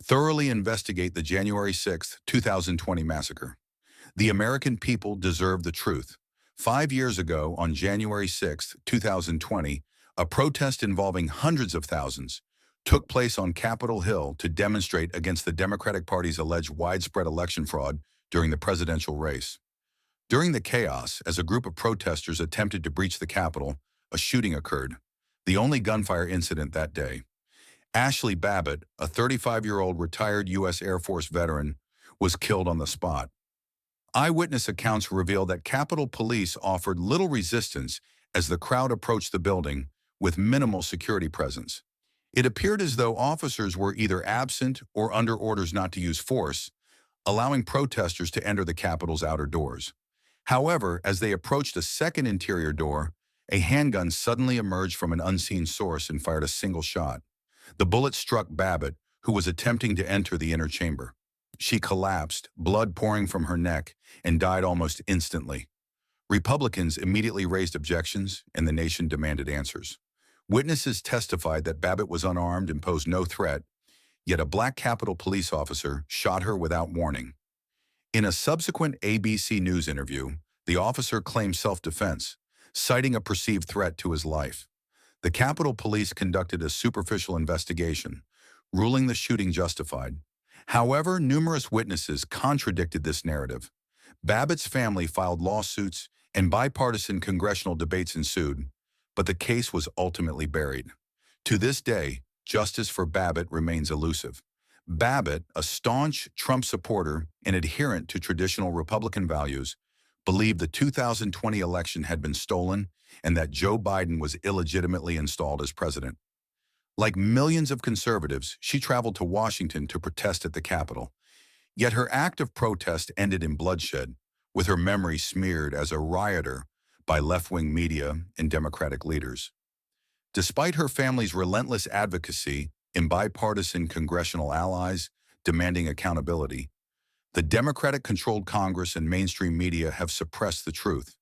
Thoroughly investigate the January 6, 2020 massacre. The American people deserve the truth. 5 years ago, on January 6, 2020, a protest involving hundreds of thousands took place on Capitol Hill to demonstrate against the Democratic Party's alleged widespread election fraud during the presidential race. During the chaos, as a group of protesters attempted to breach the Capitol, a shooting occurred, the only gunfire incident that day. Ashley Babbitt, a 35-year-old retired U.S. Air Force veteran, was killed on the spot. Eyewitness accounts reveal that Capitol Police offered little resistance as the crowd approached the building with minimal security presence. It appeared as though officers were either absent or under orders not to use force, allowing protesters to enter the Capitol's outer doors. However, as they approached a second interior door, a handgun suddenly emerged from an unseen source and fired a single shot. The bullet struck Babbitt, who was attempting to enter the inner chamber. She collapsed, blood pouring from her neck, and died almost instantly. Republicans immediately raised objections, and the nation demanded answers. Witnesses testified that Babbitt was unarmed and posed no threat, yet a black Capitol police officer shot her without warning. In a subsequent ABC News interview, the officer claimed self-defense, citing a perceived threat to his life. The Capitol Police conducted a superficial investigation, ruling the shooting justified. However, numerous witnesses contradicted this narrative. Babbitt's family filed lawsuits, and bipartisan congressional debates ensued, but the case was ultimately buried. To this day, justice for Babbitt remains elusive. Babbitt, a staunch Trump supporter and adherent to traditional Republican values, believed the 2020 election had been stolen and that Joe Biden was illegitimately installed as president. Like millions of conservatives, she traveled to Washington to protest at the Capitol. Yet her act of protest ended in bloodshed, with her memory smeared as a rioter by left-wing media and Democratic leaders. Despite her family's relentless advocacy and bipartisan congressional allies demanding accountability, the Democratic-controlled Congress and mainstream media have suppressed the truth.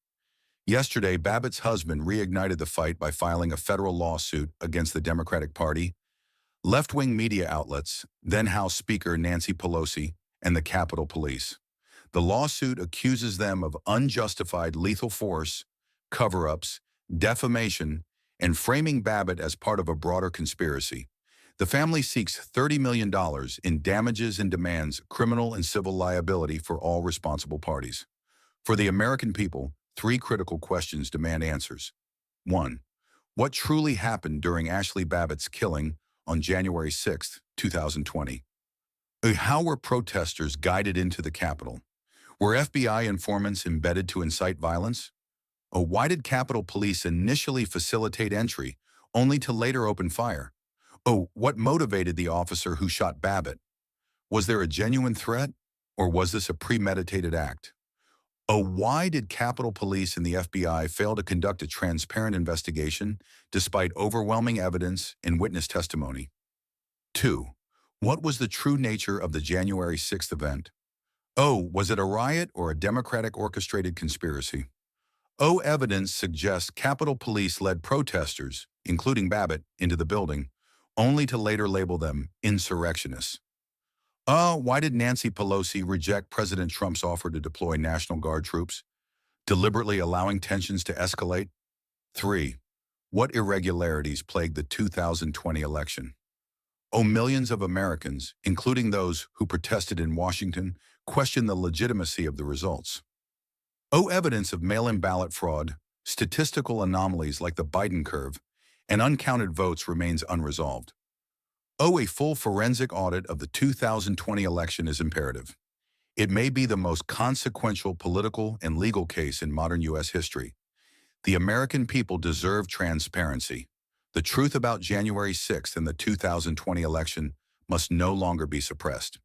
Yesterday, Babbitt's husband reignited the fight by filing a federal lawsuit against the Democratic Party, left-wing media outlets, then House Speaker Nancy Pelosi, and the Capitol Police. The lawsuit accuses them of unjustified lethal force, cover-ups, defamation, and framing Babbitt as part of a broader conspiracy. The family seeks $30 million in damages and demands criminal and civil liability for all responsible parties. For the American people, 3 critical questions demand answers. 1. What truly happened during Ashley Babbitt's killing on January 6, 2020? How were protesters guided into the Capitol? Were FBI informants embedded to incite violence? Why did Capitol Police initially facilitate entry, only to later open fire? What motivated the officer who shot Babbitt? Was there a genuine threat, or was this a premeditated act? Why did Capitol Police and the FBI fail to conduct a transparent investigation despite overwhelming evidence and witness testimony? 2. What was the true nature of the January 6th event? Was it a riot or a Democratic orchestrated conspiracy? Evidence suggests Capitol Police led protesters, including Babbitt, into the building, only to later label them insurrectionists. Why did Nancy Pelosi reject President Trump's offer to deploy National Guard troops, deliberately allowing tensions to escalate? 3. What irregularities plagued the 2020 election? Millions of Americans, including those who protested in Washington, question the legitimacy of the results. Evidence of mail-in ballot fraud, statistical anomalies like the Biden curve, and uncounted votes remains unresolved. A full forensic audit of the 2020 election is imperative. It may be the most consequential political and legal case in modern U.S. history. The American people deserve transparency. The truth about January 6th and the 2020 election must no longer be suppressed.